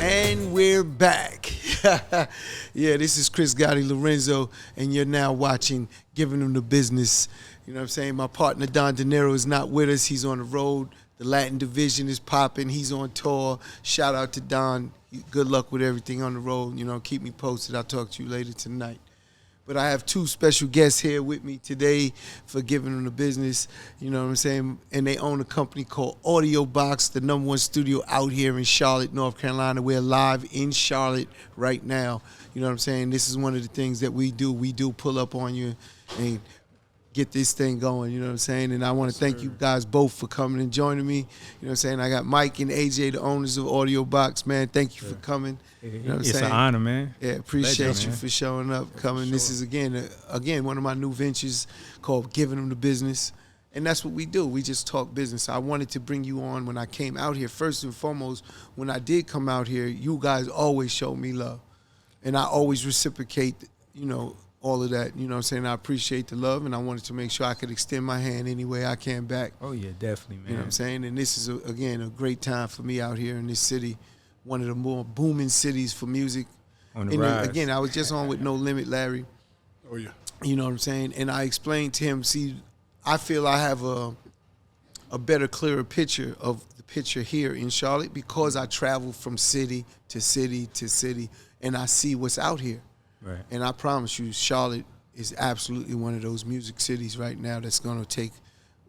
And we're back. Yeah, this is Chris Gotti Lorenzo, and you're now watching Giving Them the Business. You know what I'm saying? My partner, Don De Niro, is not with us. He's on the road. The Latin division is popping. He's on tour. Shout out to Don. Good luck with everything on the road. You know, keep me posted. I'll talk to you later tonight. But I have two special guests here with me today for Giving Them the Business. You know what I'm saying? And they own a company called AudioBox, the #1 studio out here in Charlotte, North Carolina. We're live in Charlotte right now. You know what I'm saying? This is one of the things that we do. We do pull up on you and get this thing going, you know what I'm saying? And I want to thank you guys both for coming and joining me. You know what I'm saying? I got Mike and AJ, the owners of AudioBox, man. Thank you for coming. You know what I'm saying? It's an honor, man. Yeah, appreciate Pleasure, you man. for showing up, coming. Sure. This is, again, one of my new ventures called Giving Them the Business. And that's what we do. We just talk business. I wanted to bring you on when I came out here. First and foremost, when I did come out here, you guys always showed me love. And I always reciprocate, you know, all of that. You know what I'm saying? I appreciate the love, and I wanted to make sure I could extend my hand any way I can back. Oh, yeah, definitely, man. You know what I'm saying? And this is, again, a great time for me out here in this city, one of the more booming cities for music. On the rise. Again, I was just on with No Limit Larry. Oh, yeah. You know what I'm saying? And I explained to him, see, I feel I have a better, clearer picture of the picture here in Charlotte because I travel from city to city to city, and I see what's out here. Right. And I promise you, Charlotte is absolutely one of those music cities right now that's going to take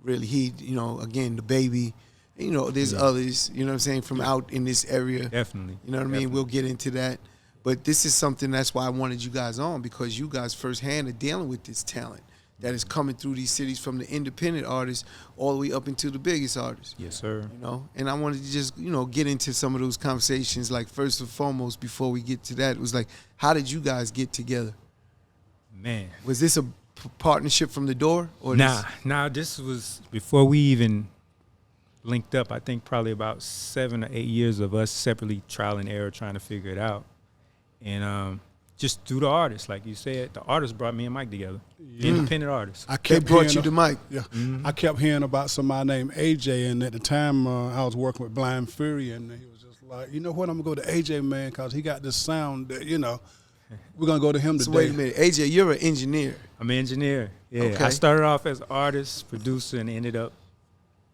really heed. You know, again, DaBaby, you know, there's others, you know what I'm saying, from out in this area. Definitely. You know what I mean? We'll get into that. But this is something, that's why I wanted you guys on, because you guys firsthand are dealing with this talent that is coming through these cities from the independent artists all the way up into the biggest artists. Yes, sir. You know, and I wanted to just, you know, get into some of those conversations. Like, first and foremost, before we get to that, it was like, how did you guys get together? Man. Was this a partnership from the door? Or Nah, this was before we even linked up. I think probably about 7 or 8 years of us separately trial and error trying to figure it out. And just through the artists, like you said, the artists brought me and Mike together. Independent artists. They brought you the mic. Yeah. I kept hearing about somebody named AJ, and at the time I was working with Blind Fury, and he was just like, you know what, I'm going to go to AJ, man, because he got this sound that, you know, we're going to go to him today. So wait a minute. AJ, you're an engineer. I'm an engineer. Yeah. Okay. I started off as an artist, producer, and ended up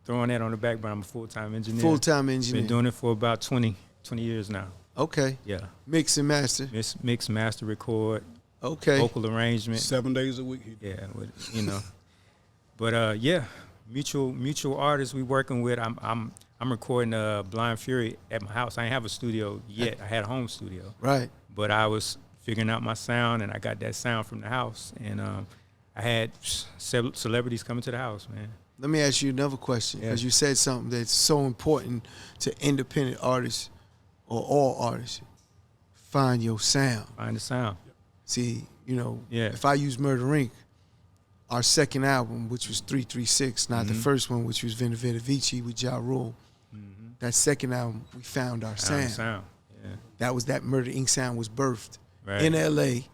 throwing that on the back, but I'm a full-time engineer. Full-time engineer. Been doing it for about 20 years now. Okay. Yeah. Mix and master. Mix, master, record, Okay. vocal arrangement. 7 days a week. Yeah, you know. But yeah, mutual artists we working with. I'm recording Blind Fury at my house. I didn't have a studio yet. I had a home studio. Right. But I was figuring out my sound, and I got that sound from the house. And I had celebrities coming to the house, man. Let me ask you another question, because you said something that's so important to independent artists or all artists. Find your sound. Find the sound. See, you know, Yeah. if I use Murder Inc., our second album, which was 336, not the first one, which was Vena Vena Vici with Ja Rule, that second album, we found our sound. Yeah. That was that Murder Inc. sound was birthed Right. in L.A.,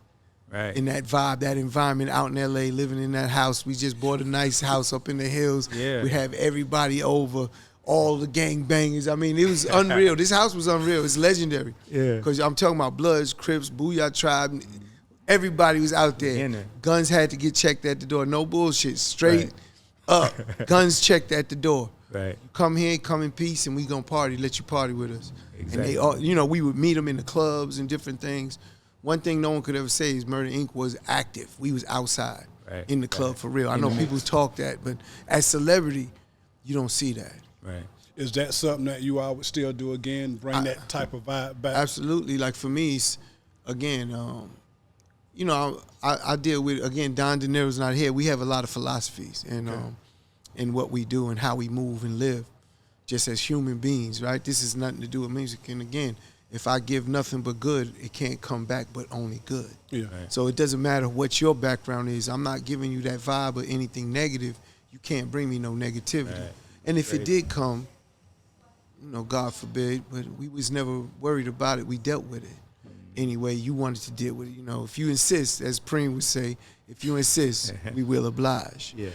Right. in that vibe, that environment out in L.A., living in that house. We just bought a nice house up in the hills. Yeah. We have everybody over, all the gangbangers. I mean, it was unreal. This house was unreal. It's legendary. Yeah. Because I'm talking about Bloods, Crips, Booyah Tribe. Everybody was out there. In there. Guns had to get checked at the door. No bullshit. Straight up. Guns checked at the door. Right. Come here, come in peace, and we gonna party. Let you party with us. Exactly. And they all, you know, we would meet them in the clubs and different things. One thing no one could ever say is Murder Inc. was active. We was outside in the club for real. I know people talk that, but as celebrity, you don't see that. Right. Is that something that you all would still do again, bring that type of vibe back? Absolutely. Like for me, it's, again, you know, I deal with, again, Don De Niro's not here. We have a lot of philosophies and in what we do and how we move and live just as human beings, right? This has nothing to do with music. And again, if I give nothing but good, it can't come back but only good. Yeah. Right. So it doesn't matter what your background is. I'm not giving you that vibe or anything negative. You can't bring me no negativity. Right. And if it Right. did come, you know, God forbid, but we was never worried about it. We dealt with it. Anyway, you wanted to deal with it. You know, if you insist, as Preem would say, if you insist, we will oblige. Yeah.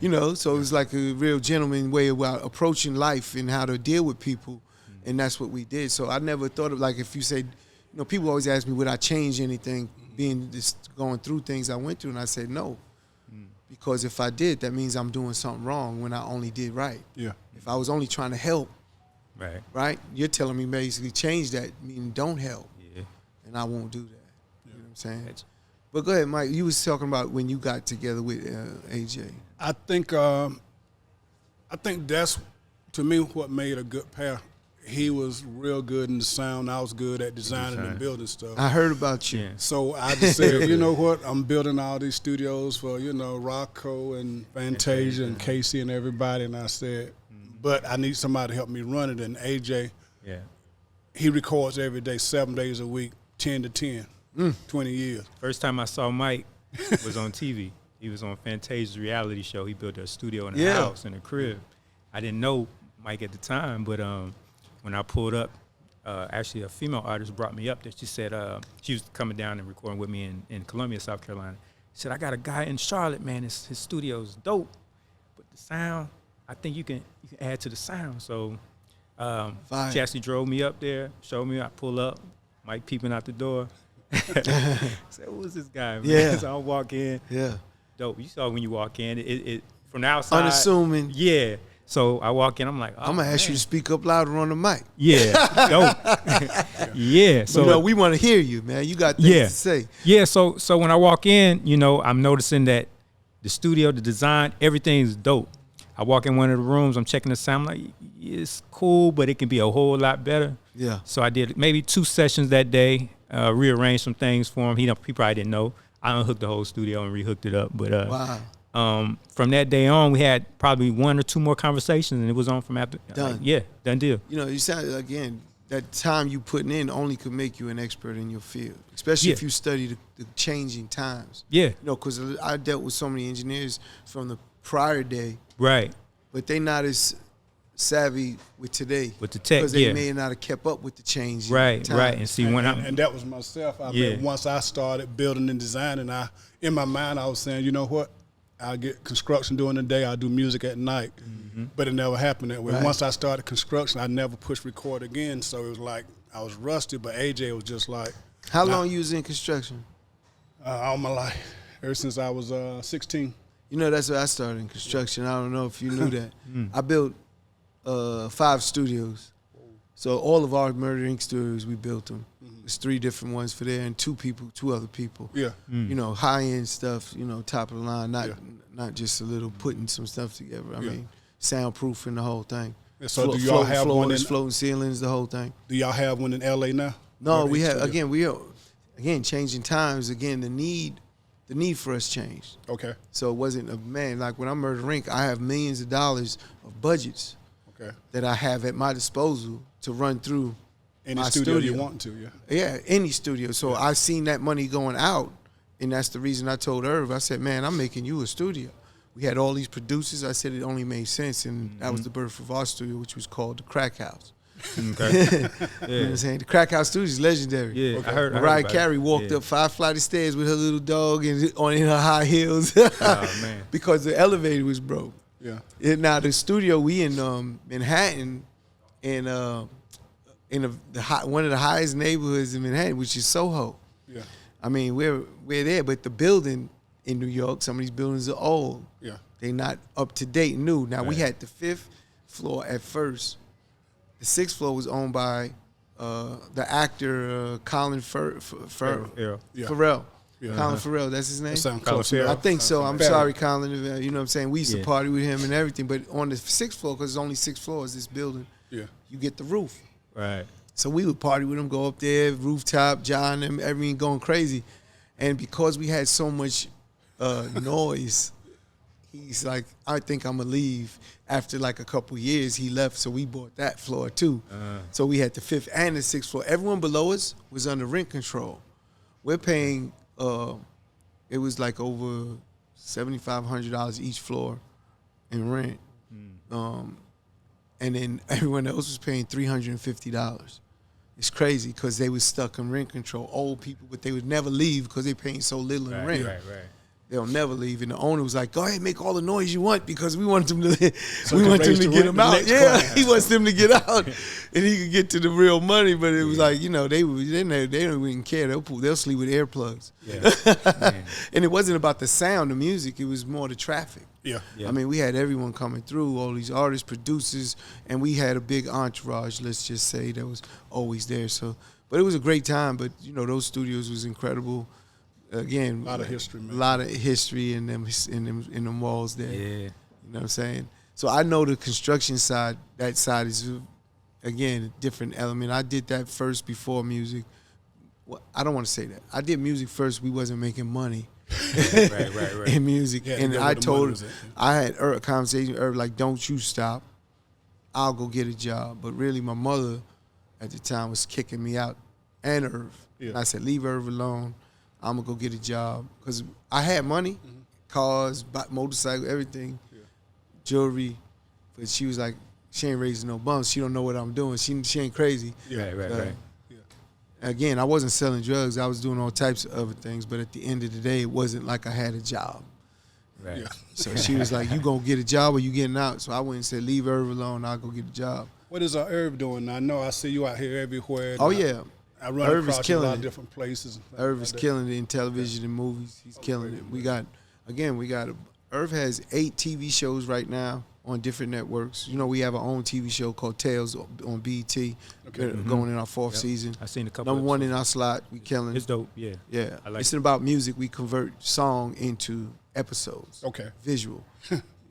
You know, so it was like a real gentleman way about approaching life and how to deal with people and that's what we did. So I never thought of, like, if you said, you know, people always ask me, would I change anything being just going through things I went through? And I said no. Because if I did, that means I'm doing something wrong when I only did right. Yeah. If I was only trying to help, right? You're telling me basically change that, meaning don't help. Yeah. And I won't do that. Yeah. You know what I'm saying? But go ahead, Mike. You was talking about when you got together with AJ. I think that's, to me, what made a good pair. He was real good in the sound. I was good at designing and building stuff. I heard about you. Yeah. So I just said, you know what? I'm building all these studios for, you know, Rocco and Fantasia and Casey and everybody. And I said, but I need somebody to help me run it. And AJ, he records every day, 7 days a week, 10 to 10, 20 years. First time I saw Mike was on TV. He was on Fantasia's reality show. He built a studio in a house, in a crib. I didn't know Mike at the time, but when I pulled up, actually a female artist brought me up there. She said she was coming down and recording with me in Columbia, South Carolina. She said, I got a guy in Charlotte, man. His studio's dope, but the sound, I think you can add to the sound. So she actually drove me up there, showed me. I pull up, Mike peeping out the door. I said, who is this guy, man? Yeah. So I walk in. Yeah. Dope. You saw when you walk in, it from the outside. Unassuming. Yeah. So I walk in, I'm like, oh, I'm going to ask you to speak up louder on the mic. Yeah. Dope. Yeah. So but no, we want to hear you, man. You got things to say. Yeah. So when I walk in, you know, I'm noticing that the studio, the design, everything's dope. I walk in one of the rooms, I'm checking the sound, I'm like, it's cool, but it can be a whole lot better. Yeah. So I did maybe 2 sessions that day, rearranged some things for him. He probably didn't know. I unhooked the whole studio and rehooked it up. But wow. From that day on, we had probably 1 or 2 more conversations, and it was on from after. Done. Done deal. You know, you sound, again, that time you putting in only could make you an expert in your field, especially if you study the changing times. Yeah. You know, because I dealt with so many engineers from the prior day. Right. But they not as savvy with today. With the tech, because they may not have kept up with the change. Right, right. And see, and that was myself. I mean, once I started building and designing, in my mind I was saying, you know what? I'll get construction during the day. I'll do music at night. Mm-hmm. But it never happened that way. Right. Once I started construction, I never pushed record again. So it was like I was rusty, but AJ was just like. How long you was in construction? All my life, ever since I was 16. You know, that's where I started in construction. I don't know if you knew that. I built 5 studios. So all of our Murder Inc. studios, we built them. There's 3 different ones for there and 2 other people. Yeah. You know, high-end stuff, you know, top of the line, not just a little putting some stuff together. I mean, soundproofing the whole thing. And so do y'all have one in floating ceilings, the whole thing. Do y'all have one in LA now? No, we have, again, changing times, again, the need for us changed. Okay. So it wasn't like when I'm Murder Inc., I have millions of dollars of budgets that I have at my disposal to run through any studio you want to, Yeah, any studio. So I seen that money going out, and that's the reason I told Irv, I said, man, I'm making you a studio. We had all these producers. I said it only made sense, and that was the birth of our studio, which was called the Crack House. Okay. You know what I'm saying? The Crack House studio is legendary. Yeah, I heard Mariah Carey walked up 5 flights of stairs with her little dog and in her high heels man. Because the elevator was broke. Yeah. And now the studio, we in Manhattan, and in one of the highest neighborhoods in Manhattan, which is Soho. Yeah. I mean, we're there, but the building in New York, some of these buildings are old. Yeah. They're not up to date, new. Now we had the 5th floor at first. The 6th floor was owned by the actor Colin Farrell. Yeah. Colin Farrell, that's his name? I think so. I'm sorry, Colin. You know what I'm saying? We used to party with him and everything. But on the 6th floor, because there's only 6 floors, this building, you get the roof. Right. So we would party with him, go up there, rooftop, John, and everything going crazy. And because we had so much noise, he's like, I think I'm going to leave. After like a couple years, he left, so we bought that floor too. So we had the 5th and the 6th floor. Everyone below us was under rent control. We're paying, it was like over $7,500 each floor in rent. And then everyone else was paying $350. It's crazy because they were stuck in rent control, old people, but they would never leave because they're paying so little in rent. Right. they'll never leave. And the owner was like, go ahead, make all the noise you want because we want them to get them out. Yeah, he wants them to get out and he could get to the real money. But it was like, you know, they don't even care. They'll sleep with earplugs. Yeah. And it wasn't about the sound, the music. It was more the traffic. Yeah. I mean, we had everyone coming through, all these artists, producers, and we had a big entourage, let's just say, that was always there. So, but it was a great time. But, you know, those studios was incredible. Again, a lot of history, man. A lot of history in them walls there. Yeah. You know what I'm saying? So I know the construction side, that side is, again, a different element. I did that first before music. Well, I don't want to say that. I did music first. We wasn't making money right. in music. Yeah, and I told, I had a conversation with Irv, like, don't you stop. I'll go get a job. But really, my mother at the time was kicking me out, and Irv. Yeah. And I said, leave Irv alone. I'm going to go get a job. Because I had money, cars, motorcycle, everything, jewelry. But she was like, she ain't raising no bums. She don't know what I'm doing. She ain't crazy. Yeah. Right. Again, I wasn't selling drugs. I was doing all types of other things. But at the end of the day, it wasn't like I had a job. Right. Yeah. So she was like, you going to get a job or you getting out? So I went and said, leave Irv alone. I'll go get a job. What is Irv doing? I know I see you out here everywhere. Oh, yeah. I run Irv is across killing a lot of it. different places. Irv is killing it in television and movies. He's killing it. We got Irv has 8 TV shows right now on different networks. You know, we have our own TV show called Tales on BET, going in our 4th season. I've seen a couple. Number 1 in our slot. We killing It's it. dope. Yeah. Yeah. I like It's it. about music. We convert song into episodes. Okay. Visual.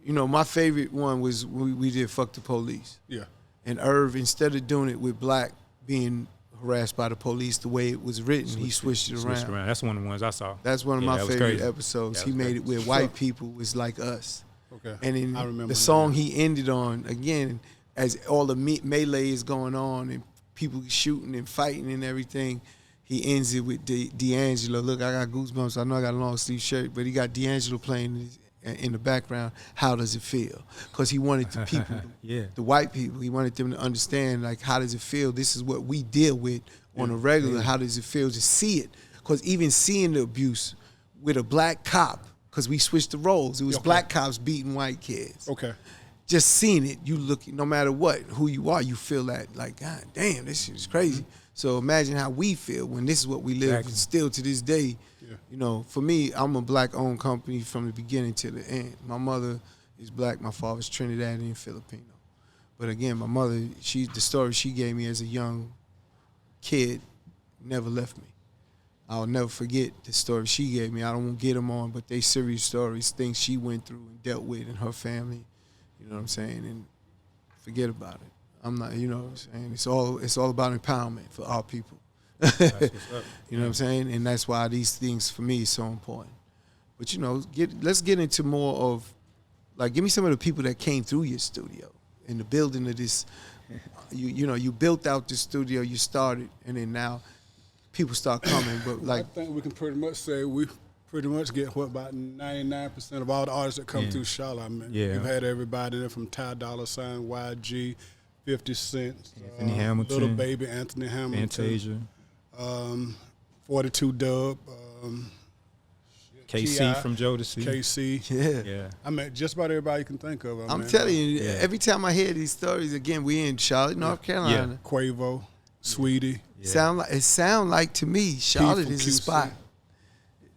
You know, my favorite one was we did Fuck the Police. Yeah. And Irv, instead of doing it with black being harassed by the police the way it was written, he switched it around. That's one of the ones I saw. That's one of my that was favorite crazy. episodes. Yeah, He it was made crazy. it where white people was like us. Okay. And in I remember the song he ended on, again, as all the melee is going on and people shooting and fighting and everything, he ends it with D'Angelo. Look, I got goosebumps. I know I got a long sleeve shirt, but he got D'Angelo playing in the background. How does it feel? Because he wanted the people, the white people, he wanted them to understand, like, how does it feel? This is what we deal with on a regular. How does it feel to see it? Because even seeing the abuse with a black cop, because we switched the roles. It was black cops beating white kids. Okay. Just seeing it, you look, no matter what, who you are, you feel that, like, God damn, this shit is crazy. So imagine how we feel when this is what we live and still to this day. Yeah. You know, for me, I'm a black-owned company from the beginning to the end. My mother is black. My father's Trinidadian Filipino. But again, my mother, the story she gave me as a young kid never left me. I'll never forget the story she gave me. I don't want to get them on, but they serious stories, things she went through and dealt with in her family. You know what I'm saying? And forget about it. I'm not, you know what I'm saying? It's all about empowerment for our people. That's what's up. You know what I'm saying? And that's why these things for me is so important. But you know, let's get into more of, like, give me some of the people that came through your studio in the building of this. You know, you built out the studio, you started, and then now people start coming. But like, I think we can pretty much say we pretty much get about 99% of all the artists that come through Charlotte. I mean, we've had everybody there from Ty Dolla $ign, YG, 50 Cent, AnthonyHamilton, Little Baby, AnthonyHamilton, Fantasia, 42 Dub, KC from Jodeci. KC. Yeah. I mean, just about everybody you can think of. I'm telling you, every time I hear these stories, again, we in Charlotte, North Carolina. Quavo, Sweetie. It sound like to me, Charlotte is a spot.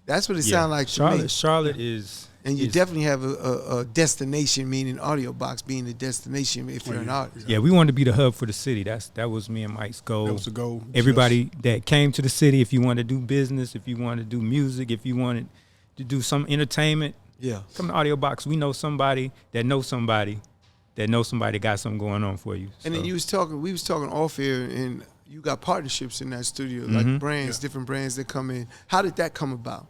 That's what it sound like to me. Charlotte is. And you definitely have a destination, meaning AudioBox being the destination if you're an artist. Yeah, we wanted to be the hub for the city. That was me and Mike's goal. That was the goal. Everybody that came to the city, if you wanted to do business, if you wanted to do music, if you wanted to do some entertainment, come to AudioBox. We know somebody that knows somebody that got something going on for you. And then we was talking off air, and you got partnerships in that studio, like brands, different brands that come in. How did that come about?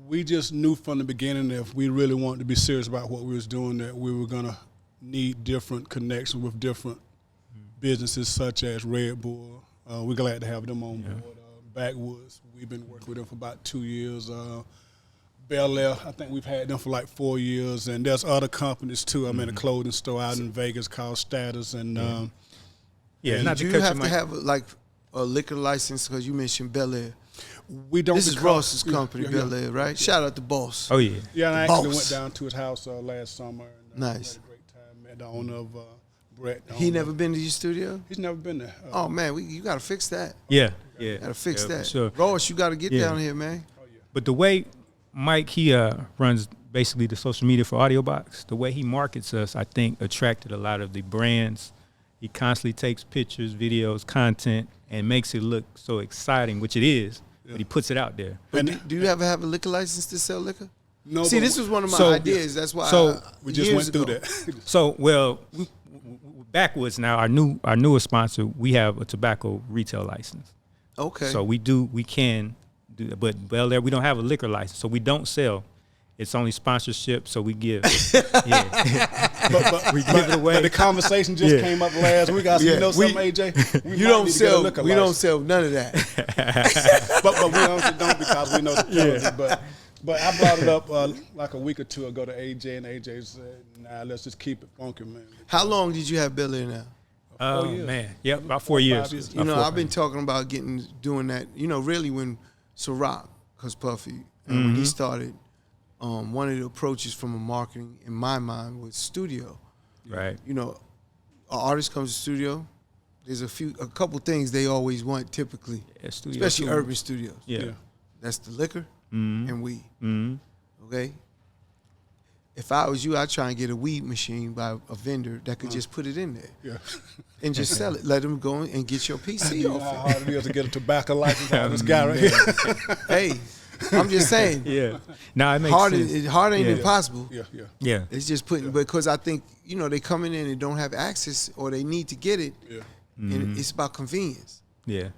We just knew from the beginning that if we really wanted to be serious about what we was doing, that we were going to need different connections with different businesses such as RedBull. We're glad to have them on board. Backwoods, we've been working with them for about 2 years. Belaire, I think we've had them for like 4 years. And there's other companies too. I'm in a clothing store out in Vegas called Status. And not do you have to have like a liquor license, because you mentioned Belaire. We don't. This is Ross's company, Belaire, right? Shout out to Boss. Oh yeah. Yeah, and I actually Boss. went down to his house last summer. And, Nice. Had a great time. Met the owner of Brett. He never been to your studio? He's never been there. Oh man, you got to fix that. Yeah. Got to fix for that. Sure. Ross, you got to get down here, man. But the way Mike, he runs basically the social media for AudioBox, the way he markets us, I think, attracted a lot of the brands. He constantly takes pictures, videos, content, and makes it look so exciting, which it is, but he puts it out there. But do you ever have a liquor license to sell liquor? No. See, this was one of my ideas. That's why we just went through that. So, well, Backwoods now, our newest sponsor, we have a tobacco retail license. Okay. So we can do that. But Belaire, we don't have a liquor license, so we don't sell. It's only sponsorship, so we give. But we give it away. But the conversation just came up last week. I said, you know something, AJ? You don't sell. We don't sell none of that. but we don't because we know the quality. But I brought it up like a week or two ago to AJ, and AJ said, "Nah, let's just keep it funky, man." How long did you have Belaire now? 4 years. Man, yep, about 4 years. 5 years. You know, I've been talking about doing that. You know, really when Ciroc, because Puffy, and when he started, one of the approaches from a marketing, in my mind, was studio. Right. You know, an artist comes to studio. There's a couple things they always want, typically, especially urban studios. Yeah. That's the liquor and weed. Okay. If I was you, I'd try and get a weed machine by a vendor that could just put it in there and just sell it. Let them go and get your PC You know off how it. hard it is to get a tobacco license on this guy right here. Hey, I'm just saying. Yeah. No, it makes sense. Hard ain't impossible. Yeah. It's just putting because I think they coming in and don't have access or they need to get it, and it's about convenience. Yeah.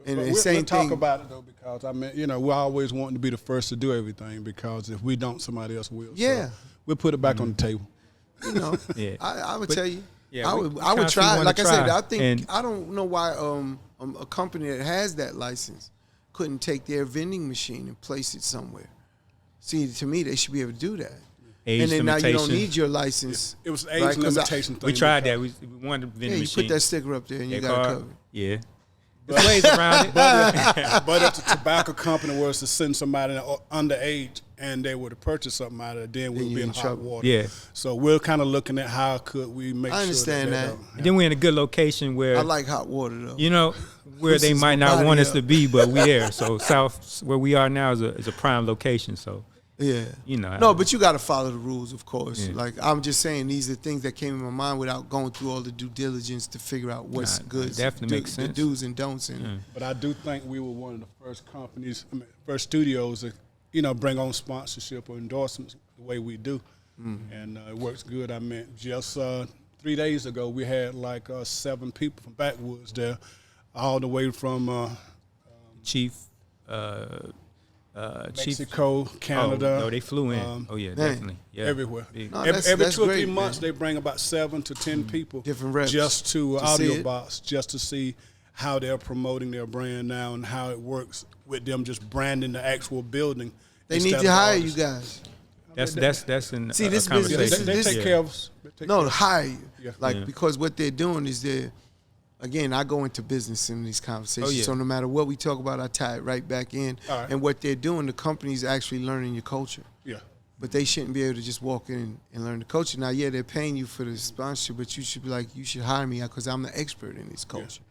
And But the we'll same talk thing about it though, because I mean, we're always wanting to be the first to do everything, because if we don't, somebody else will. Yeah. So we'll put it back on the table. Yeah. I would tell you. Yeah, I we would try. wanna Like I said, try. I think I don't know why a company that has that license couldn't take their vending machine and place it somewhere. See, to me, they should be able to do that. Age and then now you don't limitation. need your license. It was age right? 'Cause limitation thing. We tried that. We wanted a vending you machine. put that sticker up there and you That got it card. covered. Yeah. There's ways around it. But if the tobacco company was to send somebody underage and they were to purchase something out of it, then we'll you be in in hot trouble. water. Yeah. So we're kind of looking at how could we make sure understand that. don't- And then we're in a good location where I like hot water though. where they Loosens might my not body want us up. to be, but we there. So South, where we are now, is a prime location. So Yeah. know. No, but you got to follow the rules, of course. Yeah. Like I'm just saying, these are things that came in my mind without going through all the due diligence to figure out what's good. definitely makes The sense. do's and don'ts in it. But I do think we were one of the first first studios that, bring on sponsorship or endorsements the way we do. And it works good. I mean, just 3 days ago, we had like 7 people from Backwoods there, all the way from Chief. Mexico, Canada. Oh, no, they flew in. Definitely. Yeah. Everywhere. Big. No, Every that's 2 or 3 great, months, man. they bring about 7 to 10 people, Different reps just to see it. AudioBox, just to see how they're promoting their brand now and how it works with them just branding the actual building. They instead need of to hire artists. you guys. That's in See, a this business- conversation. They This- take care of us. They take No, care to of us. hire you. Yeah. Like because what they're doing is again, I go into business in these conversations. Oh, yeah. So no matter what we talk about, I tie it right back in. All right. And what they're doing, the company's actually learning your culture. Yeah. But they shouldn't be able to just walk in and learn the culture. Now, yeah, they're paying you for the sponsorship, but you should be like, you should hire me because I'm the expert in this culture.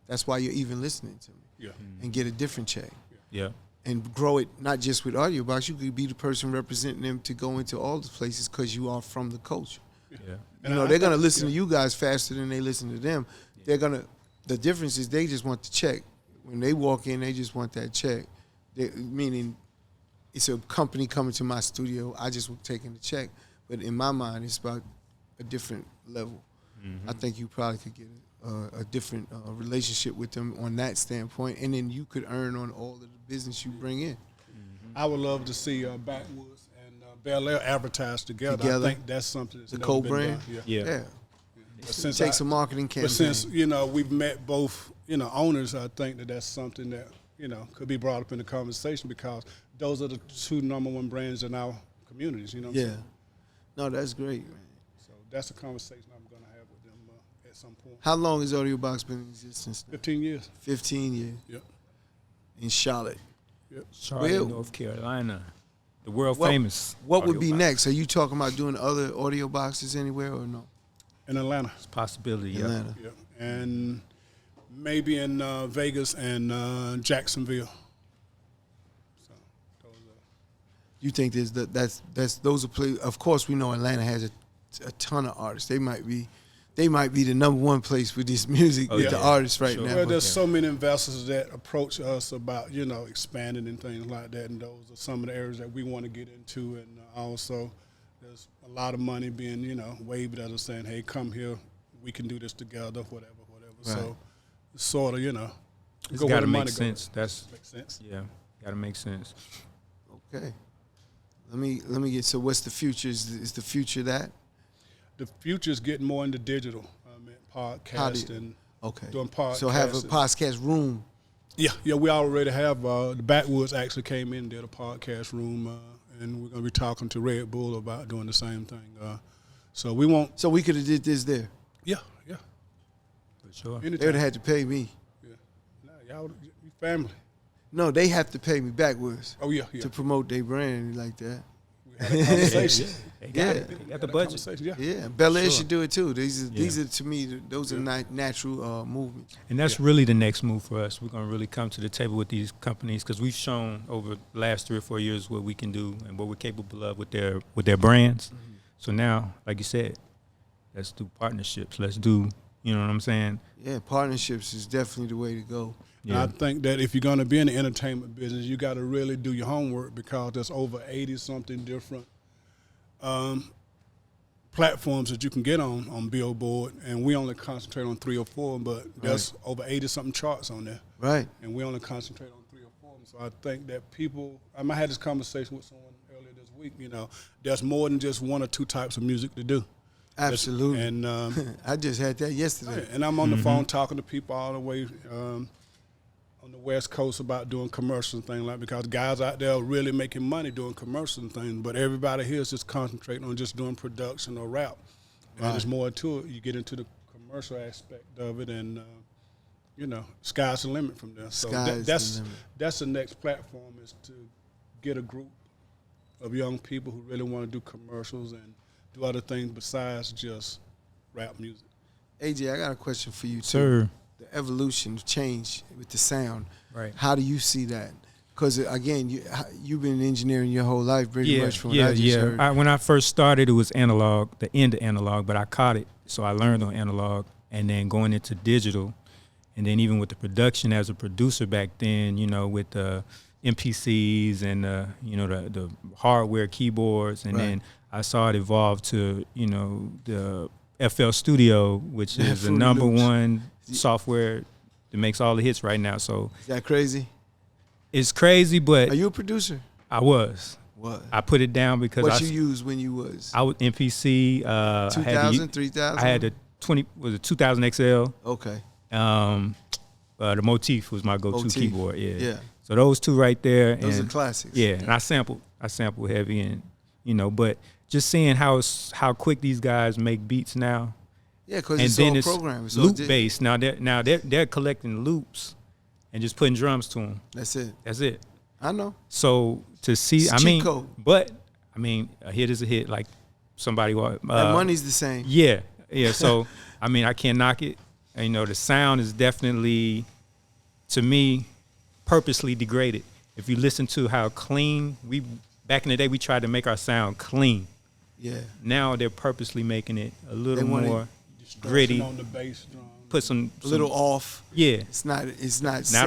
That's why you're even listening to me. Yeah. And get a different check. Yeah. And grow it not just with AudioBox. You could be the person representing them to go into all the places because you are from the culture. Yeah. They're going to listen to you guys faster than they listen to them. The difference is they just want the check. When they walk in, they just want that check. Meaning it's a company coming to my studio. I just taking the check. But in my mind, it's about a different level. I think you probably could get a different relationship with them on that standpoint. And then you could earn on all of the business you bring in. I would love to see Backwoods and Belaire advertise together. I think that's something that's The never been co-brand? done. Yeah. But since Take some marketing campaign. But since, we've met both, owners, I think that's something that, could be brought up in the conversation, because those are the 2 number 1 brands in our communities, you know what I'm saying? No, that's great, man. So that's a conversation I'm going to have with them at some point. How long has AudioBox been in existence now? 15 years. 15 years. Yeah. In Charlotte. Charlotte, North Carolina. The world famous. What would be AudioBox. next? Are you talking about doing other audio boxes anywhere or no? In Atlanta. It's a possibility, Atlanta. Yeah. And maybe in Vegas and Jacksonville. So those are. You think those are places? Of course, we know Atlanta has a ton of artists. They might be the #1 place for this music with the artists right now. Well, there's so many investors that approach us about, expanding and things like that, and those are some of the areas that we want to get into. And also, there's a lot of money being, waved at us saying, hey, come here, we can do this together, whatever. Right. So, sort of, It's go got where to the make money sense. goes. Makes sense. Yeah, got to make sense. Okay. Let me get. So, what's the future? Is the future that? The future is getting more into digital. Podcast and doing podcasts. So have a podcast room. Yeah, we already have. The Backwoods actually came in and did a podcast room, and we're going to be talking to RedBull about doing the same thing. So we won't. So we could have did this there. Yeah. For sure. They would have had to pay me. Yeah. Nah, y'all, we family. No, they have to pay me Backwoods. Oh, yeah. To promote their brand like that. We had a conversation. They got the budget. Yeah, Belaire should do it too. These are to me, those are natural movements. And that's really the next move for us. We're going to really come to the table with these companies because we've shown over the last 3 or 4 years what we can do and what we're capable of with their brands. Mm-hmm. So now, like you said, let's do partnerships. Let's do, you know what I'm saying? Yeah, partnerships is definitely the way to go. Yeah. I think that if you're going to be in the entertainment business, you got to really do your homework because there's over 80-something different platforms that you can get on Billboard, and we only concentrate on 3 or 4, but there's over 80-something charts on there. Right. And we only concentrate on 3 or 4. So I think that people, I had this conversation with someone earlier this week, there's more than just 1 or 2 types of music to do. Absolutely. And I just had that yesterday. And I'm on the phone talking to people all the way on the West Coast about doing commercials and things like that, because guys out there are really making money doing commercials and things, but everybody here is just concentrating on just doing production or rap. And there's more to it. You get into the commercial aspect of it, and sky's the limit from there. So that's the next platform, is to get a group of young people who really want to do commercials and do other things besides just rap music. AJ, I got a question for you too. Sir. The evolution, change with the sound. Right. How do you see that? Because again, you've been engineering your whole life, pretty much from what I just heard. When I first started, it was analog, the end of analog, but I caught it, so I learned on analog, and then going into digital, and then even with the production as a producer back then, with the MPCs and the hardware keyboards, and then I saw it evolve to the FL Studio, which is the #1 software that makes all the hits right now. So is that crazy? It's crazy, but are you a producer? I was. What? I put it down because what you used when you was? I was MPC. 2000, 3000. I had the 2000 XL. Okay. The Motif was my go-to keyboard. Yeah. So those 2 right there. Those are classics. Yeah, and I sampled heavy, and but just seeing how quick these guys make beats now. Yeah, because it's all programmed. So loop based. Now they're collecting loops and just putting drums to them. That's it. I know. So to see, code. But a hit is a hit. Like somebody, that money's the same. Yeah. So I can't knock it. And, the sound is definitely, to me, purposely degraded. If you listen to how clean back in the day, we tried to make our sound clean. Yeah. Now they're purposely making it a little more gritty. On the bass drum. Put some a little off. Yeah. It's not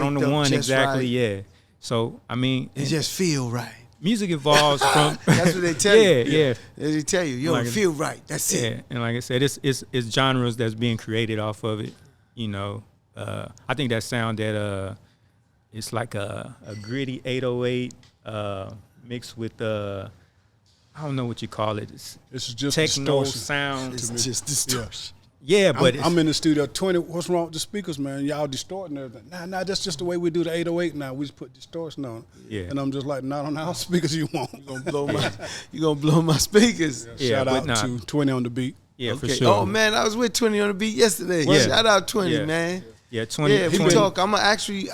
on the one exactly. Right. Yeah. So it just feel right. Music evolves from. That's what they tell you. Yeah. They tell you, yo, it feel right. That's it. Yeah. And like I said, it's genres that's being created off of it. I think that sound that it's like a gritty 808 mixed with I don't know what you call it. It's just techno distortion. Sound. It's just distortion. Yeah, but I'm in the studio 20. What's wrong with the speakers, man? Y'all distorting everything. Nah, that's just the way we do the 808 now. We just put distortion on. Yeah. And I'm just like, not on our speakers you want. You gonna blow my speakers. Yeah, shout out to 20 on the beat. Yeah, okay. for sure. Oh man, I was with 20 on the beat yesterday. Yeah. Shout out 20, man. Yeah, 20. Yeah, if we 20. talk, I'm actually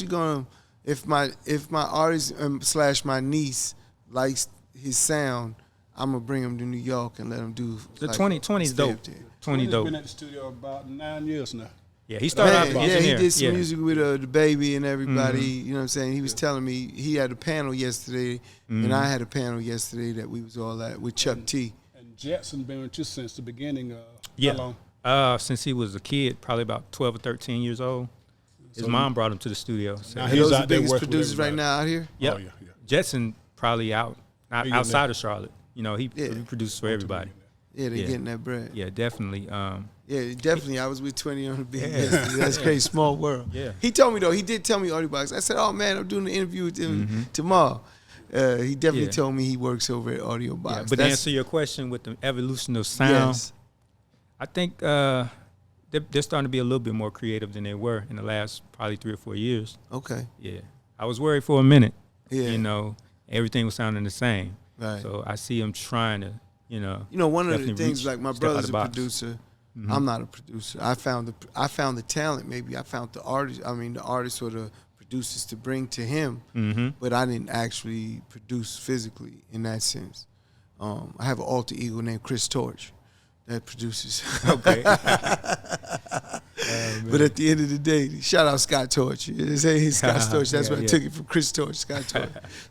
gonna, if my artist / my niece likes his sound, I'm gonna bring him to New York and let him do the 20's dope. 20 dope. Been at the studio about 9 years now. Yeah, he started off as an he engineer. did some music with DaBaby and everybody. You know what I'm saying? He was telling me he had a panel yesterday, and I had a panel yesterday that we was all at with Chuck T. And Jetson been with you since the beginning. Yeah. How long? Since he was a kid, probably about 12 or 13 years old. His mom brought him to the studio. So. Now He's he's the out there biggest working with producers right everybody. now out here. Yep. Oh, yeah. Jetson probably outside of Charlotte. You know, he produces for everybody. Yeah, they getting that bread. Yeah, definitely. Yeah, definitely. I was with 20 on the beat yesterday. That's crazy. Small world. Yeah. He told me, though, he did tell me AudioBox. I said, oh, man, I'm doing the interview with him tomorrow. He definitely told me he works over at AudioBox. Yeah, but to answer your question with the evolution of sound, yes. I think they're starting to be a little bit more creative than they were in the last probably 3 or 4 years. Okay. Yeah. I was worried for a minute. Yeah. You know, everything was sounding the same. Right. So I see him trying to, one of the things, like my step out brother's the a box. producer. I'm not a producer. I found the talent. Maybe I found the artist. I mean, the artists or the producers to bring to him, but I didn't actually produce physically in that sense. I have an alter ego named Chris Torch that produces. Okay. But at the end of the day, shout out Scott Torch. Hey, Scott Torch. That's where I took it from, Chris Torch, Scott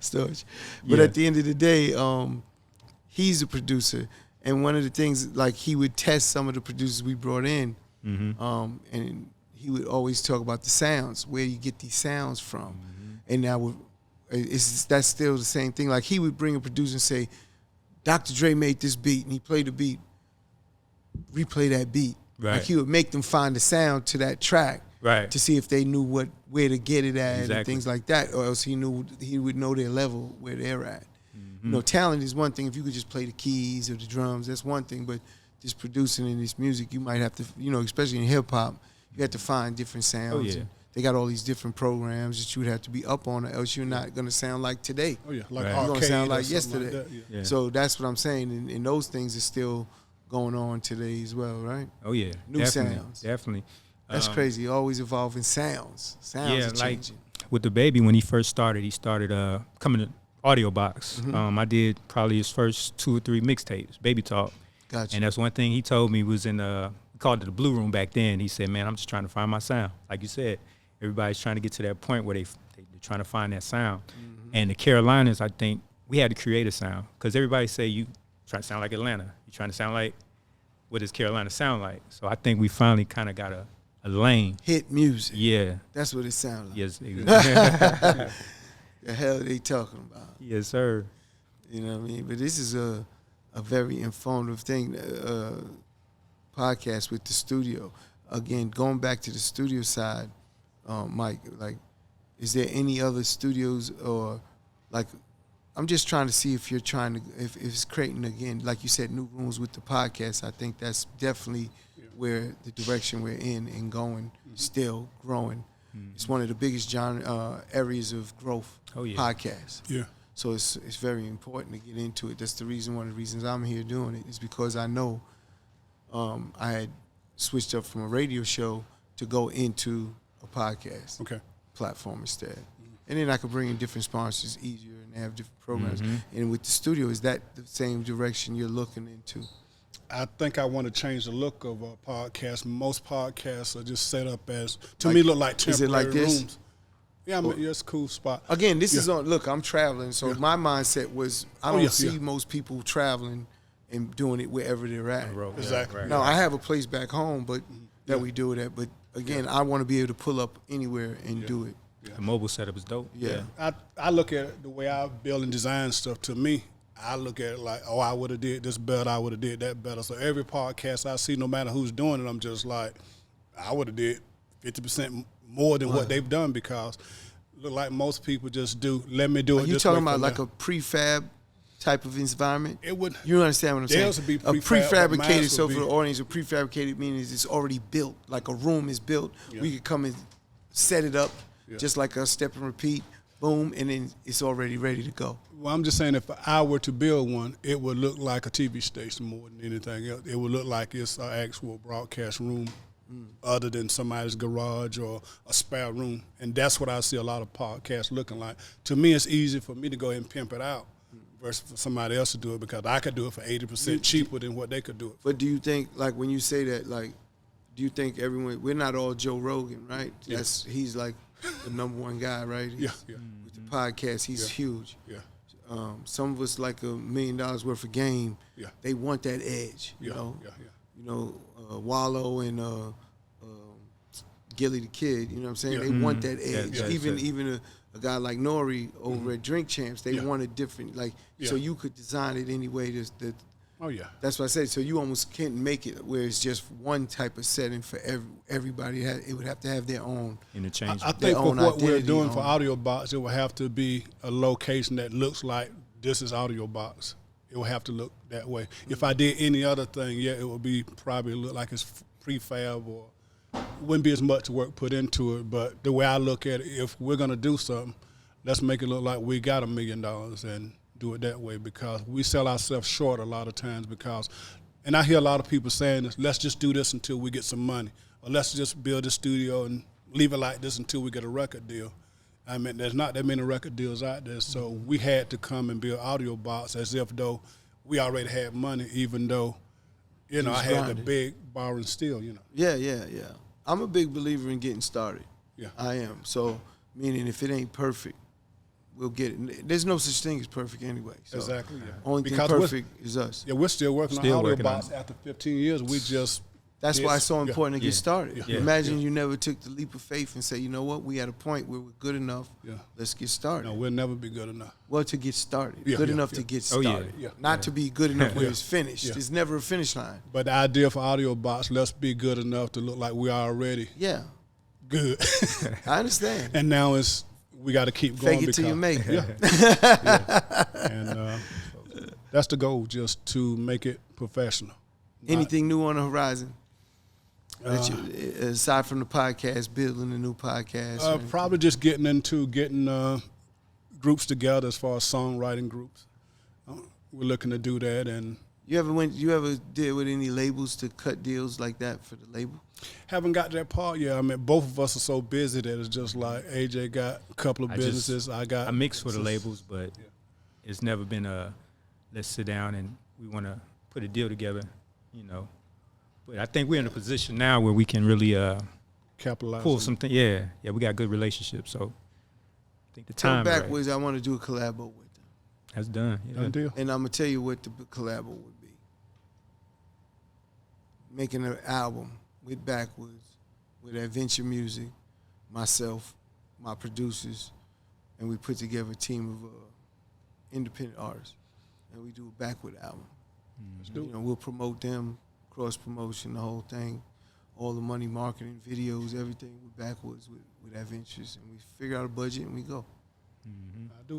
Torch. But at the end of the day, he's a producer. And one of the things, like, he would test some of the producers we brought in, and he would always talk about the sounds, where you get these sounds from. And that's still the same thing. Like, he would bring a producer and say, Dr. Dre made this beat, and he played the beat, replay that beat. Right. Like, he would make them find the sound to that track, Right. to see if they knew where to get it at, Exactly. and things like that, or else he would know their level where they're at. You know, talent is one thing. If you could just play the keys or the drums, that's one thing. But just producing in this music, you might have to, especially in hip hop, you have to find different sounds. Oh, yeah. And they got all these different programs that you would have to be up on, or else you're not going to sound like today. Oh, yeah. Like Right. You're going arcade to sound or like something yesterday. Like that. Yeah. Yeah. So that's what I'm saying. And those things are still going on today as well, right? Oh, yeah. New definitely, sounds. Definitely. That's crazy. Always evolving sounds. Sounds are like changing. with DaBaby, when he started coming to AudioBox. I did probably his first 2 or 3 mixtapes, Baby Talk. Gotcha. And that's one thing he told me was we called it the Blue Room back then. He said, man, I'm just trying to find my sound. Like you said, everybody's trying to get to that point where they're trying to find that sound. And the Carolinas, I think, we had to create a sound. Because everybody say you trying to sound like Atlanta. You trying to sound like, what does Carolina sound like? So I think we finally kind of got a lane. Hit music. Yeah. That's what it sounds like. Yes, exactly. The hell they talking about? Yes, sir. You know what I mean? But this is a very informative thing, podcast with the studio. Again, going back to the studio side, Mike, like, is there any other studios or, like, I'm just trying to see if you're trying to, if it's creating, again, like you said, new rooms with the podcast. I think that's definitely where the direction we're in and going, still growing. It's one of the biggest areas of growth, podcasts. Yeah. So it's very important to get into it. That's one of the reasons I'm here doing it, is because I know I had switched up from a radio show to go into a podcast platform instead. And then I could bring in different sponsors easier and have different programs. And with the studio, is that the same direction you're looking into? I think I want to change the look of a podcast. Most podcasts are just set up as, to me, look like temporary is it like this? rooms. Yeah, I mean, it's a cool spot. Again, this is on, look, I'm traveling, so my mindset was I don't see most people traveling and doing it wherever they're at. Exactly. Right. Now, I have a place back home that we do it at, but again, I want to be able to pull up anywhere and do it. The mobile setup is dope. Yeah. I look at it the way I build and design stuff. To me, I look at it like, oh, I would have did this better, I would have did that better. So every podcast I see, no matter who's doing it, I'm just like, I would have did 50% more than what they've done, because look like most people just do, let me do it. Are you talking about like a prefab type of environment? It would. You understand what I'm saying? Theirs would be A prefab, but mine prefabricated, so would for the be- audience, a prefabricated meaning is it's already built, like a room is built. We could come and set it up just like a step and repeat, boom, and then it's already ready to go. Well, I'm just saying, if I were to build one, it would look like a TV station more than anything else. It would look like it's an actual broadcast room other than somebody's garage or a spare room. And that's what I see a lot of podcasts looking like. To me, it's easy for me to go ahead and pimp it out versus for somebody else to do it, because I could do it for 80% cheaper than what they could do it for. But do you think, like, when you say that, like, do you think everyone, we're not all Joe Rogan, right? Yeah. He's like the #1 guy, right? Yeah. With the podcast, he's huge. Yeah. Some of us like $1 million worth of game. Yeah. They want that edge, you know. Yeah. You know, Wallow and Gilly the Kid. You know what I'm saying? Yeah. They want that edge. Yeah, even a guy like Nori over at Drink Champs, they want a different, like. Yeah. So you could design it any way that. Oh yeah. That's what I said. So you almost can't make it where it's just one type of setting for everybody. It would have to have their own. Interchange. I think for what we're doing for on AudioBox, it would have to be a location that looks like this is AudioBox. It would have to look that way. If I did any other thing, it would be probably look like it's prefab, or wouldn't be as much work put into it. But the way I look at it, if we're gonna do something, let's make it look like we got $1 million and do it that way, because we sell ourselves short a lot of times. Because, and I hear a lot of people saying this, let's just do this until we get some money, or let's just build a studio and leave it like this until we get a record deal. I mean, there's not that many record deals out there, so we had to come and build AudioBox as if though we already had money, even though, you know, I had the big bar and steel, you know. Yeah. I'm a big believer in getting started. Yeah. I am. So, meaning if it ain't perfect, we'll get it. There's no such thing as perfect anyway. So Exactly, yeah. Only thing perfect is us. Yeah, we're still working on AudioBox after 15 years. We just... That's why it's so important to get started. Yeah. Imagine you never took the leap of faith and say, you know what, we at a point where we're good enough. Yeah. Let's get started. No, we'll never be good enough. Well, to get started. Yeah, Good yeah, enough yeah. to get Oh, started. yeah. Not to be good enough where it's finished. Yeah. There's never a finish line. But the idea for AudioBox, let's be good enough to look like we are already Yeah. good. I understand. And now we got to keep going. Fake it till you make it. Yeah. And that's the goal, just to make it professional. Anything new on the horizon? Aside from the podcast, building a new podcast? Probably just getting groups together as far as songwriting groups. We're looking to do that. And You ever deal with any labels to cut deals like that for the label? haven't got that part yet. I mean, both of us are so busy that it's just like AJ got a couple of businesses. I mix for the labels, but it's never been let's sit down and we want to put a deal together, you know. But I think we're in a position now where we can really capitalize, pull something. Yeah, we got good relationships. So I think the time Backwoods, right. I want to do a collabo with them. That's done. Yeah. Done deal. And I'm going to tell you what the collabo would be. Making an album with Backwoods, with Adventure Music, myself, my producers, and we put together a team of independent artists. And we do a Backwood album. Let's do it. You know, we'll promote them, cross-promotion, the whole thing, all the money, marketing, videos, everything with Backwoods, with Adventures. And we figure out a budget and we go.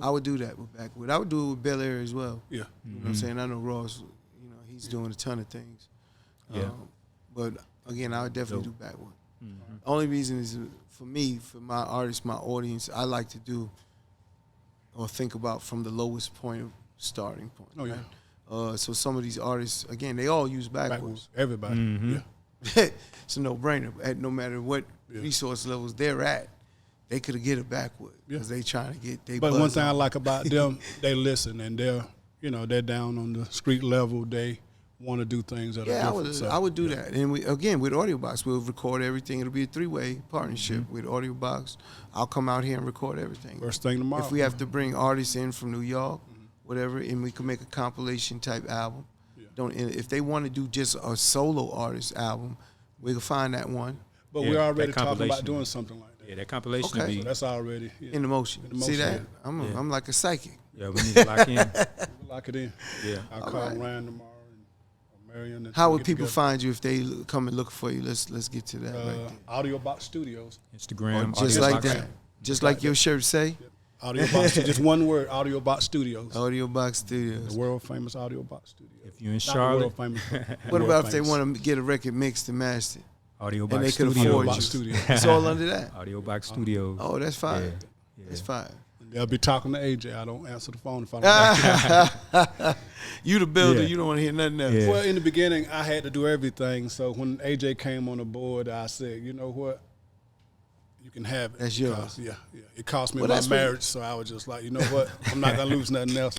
I would do that with Backwood. I would do it with Belaire as well. Yeah. You know what I'm saying? I know Ross, you know, he's doing a ton of things. Yeah. But again, I would definitely do Backwood. Only reason is for me, for my artists, my audience, I like to do or think about from the lowest point of starting point. Oh, yeah. Right? So some of these artists, again, they all use Backwoods. Everybody. Yeah. It's a no-brainer. No matter what resource levels they're at, they could get a Backwood because they trying to get their But buzz one thing on. I like about them, they listen, and they're down on the street level. They want to do things that are different. I would do that. And again, with AudioBox, we'll record everything. It'll be a three-way partnership with AudioBox. I'll come out here and record everything. First thing tomorrow. If we have to bring artists in from New York, whatever, and we can make a compilation type album. If they want to do just a solo artist album, we can find that one. But we're already talking about doing something like that. Yeah, that compilation Okay. would be. So that's already In the motion. See that? yeah. I'm like a psychic. Yeah, we need to lock in. We'll lock it in. Yeah. I'll call Ryan tomorrow or Marion. And How we'll would get people together. find you if they come and look for you? Let's get to that right there. AudioBoxStudios. Instagram. Or just AudioBox. like that. Just like your shirt say, AudioBox. Just one word. AudioBoxStudios. AudioBoxStudios. The world famous AudioBoxStudios. If you're in Not Charlotte, the world famous. What about if they want to get a record mixed and mastered? AudioBox And they could Studios. afford AudioBox you. Studios. It's all under that. AudioBox Studios. Oh, that's fine. Yeah. That's fine. They'll be talking to AJ. I don't answer the phone if I don't. You the builder. Yeah. You don't want to hear nothing else. Yeah. Well, in the beginning, I had to do everything. So when AJ came on the board, I said, you know what? You can have it. That's yours. Yeah. It cost me Well, my that's what- marriage, so I was just like, you know what? I'm not going to lose nothing else.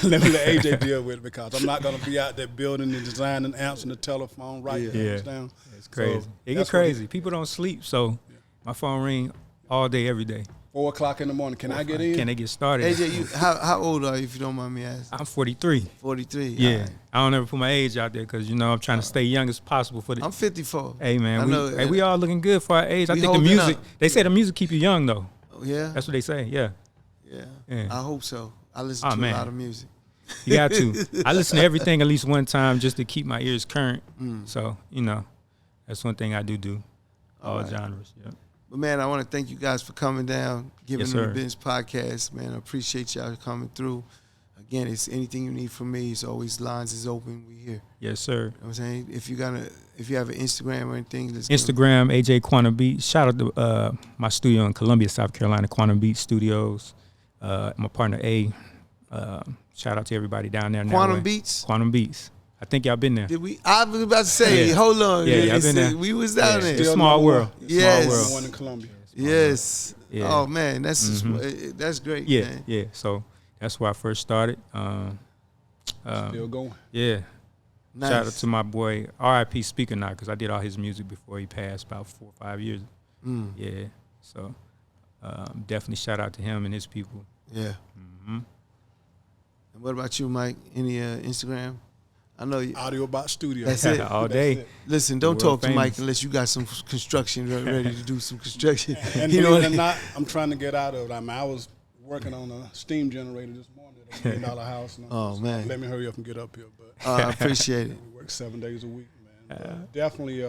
Let me let AJ deal with it because I'm not going to be out there building and designing, answering the telephone, writing things down. It's crazy. So It that's gets crazy. People don't sleep, so my phone ring all day, every day. 4 o'clock in the morning. Can I get in? Can they get started? AJ, how old are you, if you don't mind me asking? I'm 43. 43. Yeah. All right. I don't ever put my age out there because, I'm trying to stay young as possible for the. I'm 54. Hey, man. I know, we all looking good for our age. I we think the holding music, up. they say the music keep you young, though. Yeah. That's what they say. Yeah. Yeah. I hope so. I listen Oh, to man. a lot of music. You got to. I listen to everything at least one time just to keep my ears current. Mm. So, that's one thing I do. All genres. Yeah. But, man, I want to thank you guys for coming down, giving Yes, them the sir. business podcast. Man, I appreciate y'all coming through. Again, it's anything you need from me. It's always lines is open. We here. Yes, sir. You know what I'm saying? If you have an Instagram or anything, let's Instagram, AJ Quantum Beat. Shout out to my studio in Columbia, South Carolina, Quantum Beat Studios. My partner A. Shout out to everybody down there. Quantum Beats. Quantum Beats. I think y'all been there. Did we? I was about to say, Yeah. hold on. Yeah, I've been there. We was down there. It's small world. Yes. Small The world. one in Columbia. Yes. Yeah. Oh man, that's great. Yeah, man. yeah. So that's where I first started. Still going. Yeah. Nice. Shout out to my boy R.I.P. Speaker now because I did all his music before he passed about 4 or 5 years. Yeah. So definitely shout out to him and his people. Yeah. Mm-hmm. And what about you, Mike? Any Instagram? I know you. AudioBoxStudios. That's it. All day. Listen, don't World talk to Mike famous. unless you got some construction ready to do some construction. And You know believe what it or not, I'm trying to get out of it. I was working on a steam generator this morning at $1 million house. And Oh, man. Let me hurry up and get up here. But I appreciate it. we work 7 days a week, man. But definitely,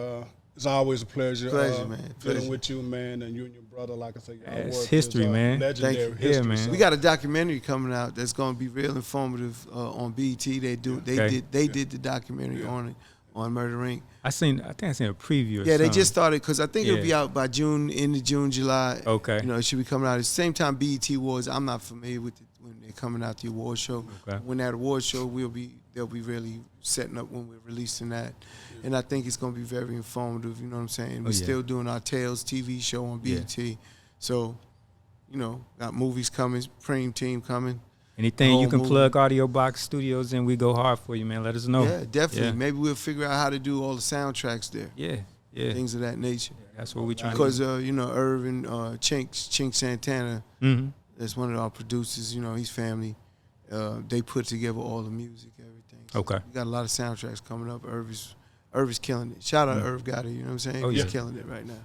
it's always a pleasure. Pleasure, man. Dealing Pleasure. with you, man, and you and your brother. Like I say, y'all It's work history, is, man. Legendary Thank you. history. Yeah, man. So We got a documentary coming out that's going to be real informative on BET. They Okay. did the documentary on it on Murder Inc. I think I seen a preview. Or Yeah, they something. just started because I think it'll Yeah. be out by June, end of June, July. Okay. You know, it should be coming out at the same time. BET Awards. I'm not familiar with it when they're coming out the award show. Okay. When that award show, they'll be really setting up when we're releasing that, and I think it's going to be very informative. You know what I'm saying? We're yeah. still doing our Tales TV show on BET, so got movies coming, Preem Team coming. Anything you whole can movie. plug AudioBoxStudios in, we go hard for you, man. Let us know. Yeah, definitely. Yeah. Maybe we'll figure out how to do all the soundtracks there, Yeah. things of that nature. That's what we trying Because to do. Irvin Chink Santana, Mm-hmm. that's one of our producers. He's family. They put together all the music, everything. So Okay. we got a lot of soundtracks coming up. Irv's killing it. Shout out Irv Gotti. You know what I'm saying? Oh, He's yeah. killing it right now.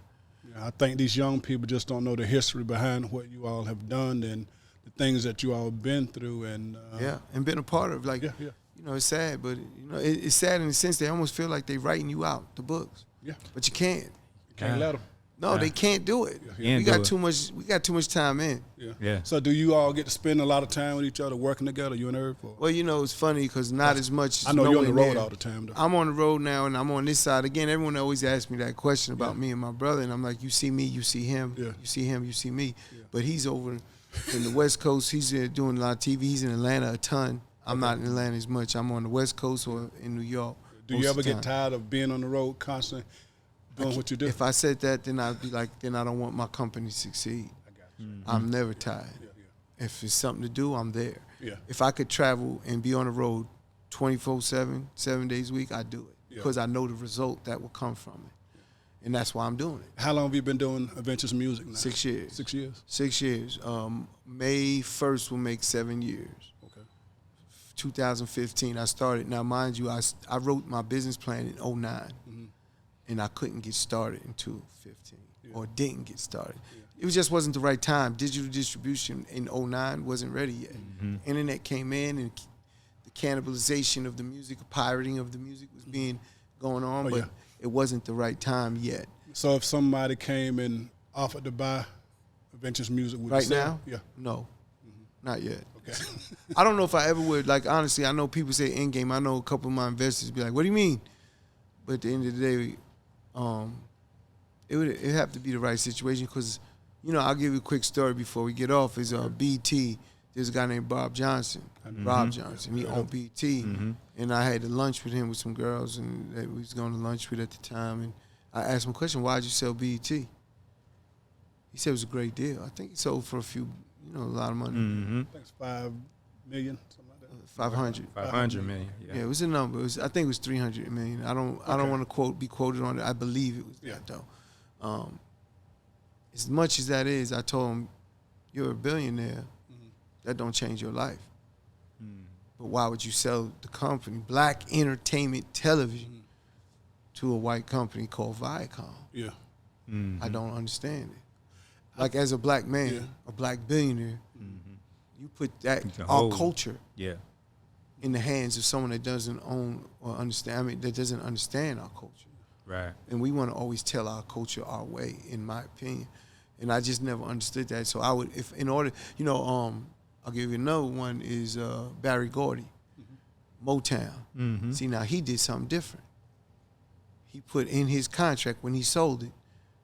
I think these young people just don't know the history behind what you all have done and the things that you all have been through. And Yeah, and been a part of yeah. It's sad, but it's sad in the sense they almost feel like they writing you out the books. Yeah. But you can't. You can't let them. No, they can't do it. Can't We do got it. too much. We got too much time in. Yeah. So do you all get to spend a lot of time with each other, working together, you and Irv? Or? Well, it's funny because not as much. I know you're on the nowhere road near. all the time, though. I'm on the road now, and I'm on this side. Again, everyone always asks me that question about me and my brother, and I'm like, you see me, you see him. Yeah. You see him, you see me. But he's over in the West Coast. He's doing a lot of TV. He's in Atlanta a ton. I'm not in Atlanta as much. I'm on the West Coast or in New York. Do you most ever of the get time. tired of being on the road constantly, doing what you do? If I said that, then I'd be like, then I don't want my company to succeed. I got you. I'm never tired. Yeah. If it's something to do, I'm there. Yeah. If I could travel and be on the road 24/7, 7 days a week, I'd do it because I know the result that will come from it. And that's why I'm doing it. How long have you been doing Adventures Music now? 6 years. 6 years? 6 years. May 1st will make 7 years. Okay. 2015, I started. Now, mind you, I wrote my business plan in 09, and I couldn't get started until 15, or didn't get started. It just wasn't the right time. Digital distribution in 09 wasn't ready yet. Internet came in, and the cannibalization of the music, pirating of the music was going on, but it wasn't the right time yet. So if somebody came and offered to buy Adventures Music, would you Right sell? now? Yeah. No, not yet. Okay. I don't know if I ever would. Like, honestly, I know people say end game. I know a couple of my investors be like, what do you mean? But at the end of the day, it would have to be the right situation because, You know, I'll give you a quick story before we get off. Is BT. There's a guy named Bob Johnson. Rob Johnson. He owned BT. And I had to lunch with him with some girls, and that we was going to lunch with at the time. And I asked him a question, why'd you sell BT? He said it was a great deal. I think he sold for a few, a lot of money. I think it's $5 million, something like that. 500. 500 million. Yeah, it was a number. I think it was 300 million. I don't want to be quoted on it. I believe it was that though. As much as that is, I told him, you're a billionaire. That don't change your life. But why would you sell the company, Black Entertainment Television, to a white company called Viacom? Yeah. I don't understand it. Like, as a black man, a black billionaire, you put that our culture in the hands of someone that doesn't own or understand. I mean, that doesn't understand our culture. Right. And we want to always tell our culture our way, in my opinion. And I just never understood that. So I would, if in order, I'll give you another one is Barry Gordy, Motown. See, now he did something different. He put in his contract when he sold it,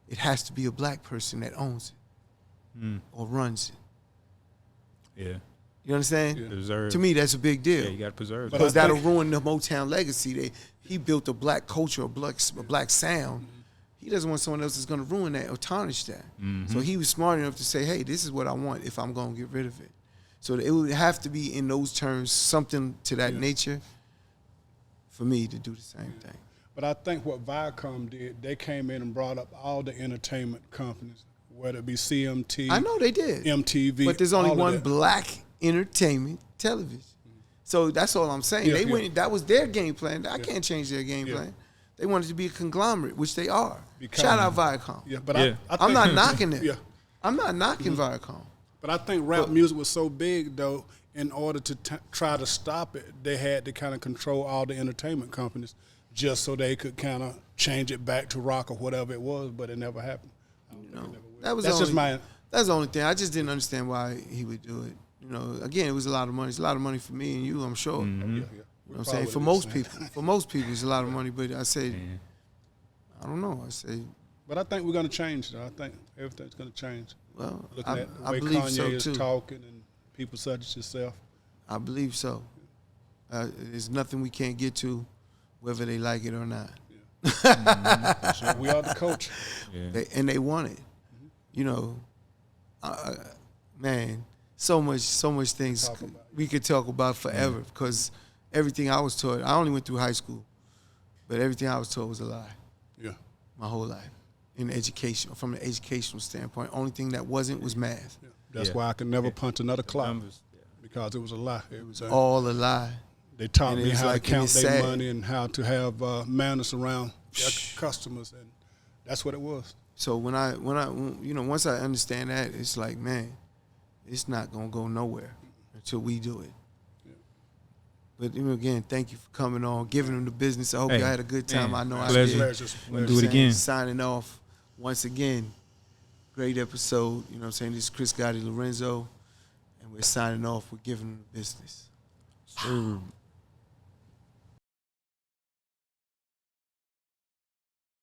it has to be a black person that owns it or runs it. Yeah. You understand? Yeah. Preserve. To me, that's a big deal. Yeah, you got to preserve that. Because that'll ruin the Motown legacy. He built a black culture, a black sound. He doesn't want someone else that's going to ruin that or tarnish that. So he was smart enough to say, hey, this is what I want if I'm going to get rid of it. So it would have to be in those terms, something to that nature, for me to do the same thing. But I think what Viacom did, they came in and brought up all the entertainment companies, whether it be CMT. I know they did. MTV. But there's only one that. Black entertainment television. So that's all I'm saying. They went. That was their game plan. I can't change their game plan. They wanted to be a conglomerate, which they are. Shout out Viacom. Yeah, but I'm not knocking them. Yeah. I'm not knocking Viacom. But I think rap music was so big, though, in order to try to stop it, they had to kind of control all the entertainment companies just so they could kind of change it back to rock or whatever it was, but it never happened. That's the only thing. I just didn't understand why he would do it. Again, it was a lot of money. It's a lot of money for me and you, I'm sure. You know what I'm saying? For most people, it's a lot of money. But I said, I don't know. But I think we're going to change, though. I think everything's going to change. Well, Looking at the I way believe Kanye so is too. talking and people such as yourself. I believe so. There's nothing we can't get to, whether they like it or not. Sure. We are the culture. And they want it. Man, so much things we could talk about forever because everything I was taught, I only went through high school, but everything I was taught was a lie. Yeah. My whole life. In education, from an educational standpoint, only thing that wasn't was math. Yeah. That's why I could never punch another clock because it was a lie. It was all a lie. They taught me how to count their sad. money and how to have manners around their customers, and that's what it was. So when I once I understand that, it's like, man, it's not gonna go nowhere until we do it. But again, thank you for coming on, giving them the business. I hope you had a good time. I know I did. We'll do it again. Signing off once again. Great episode. You know what I'm saying? This is Chris Gotti Lorenzo, and we're signing off. We're giving them the business.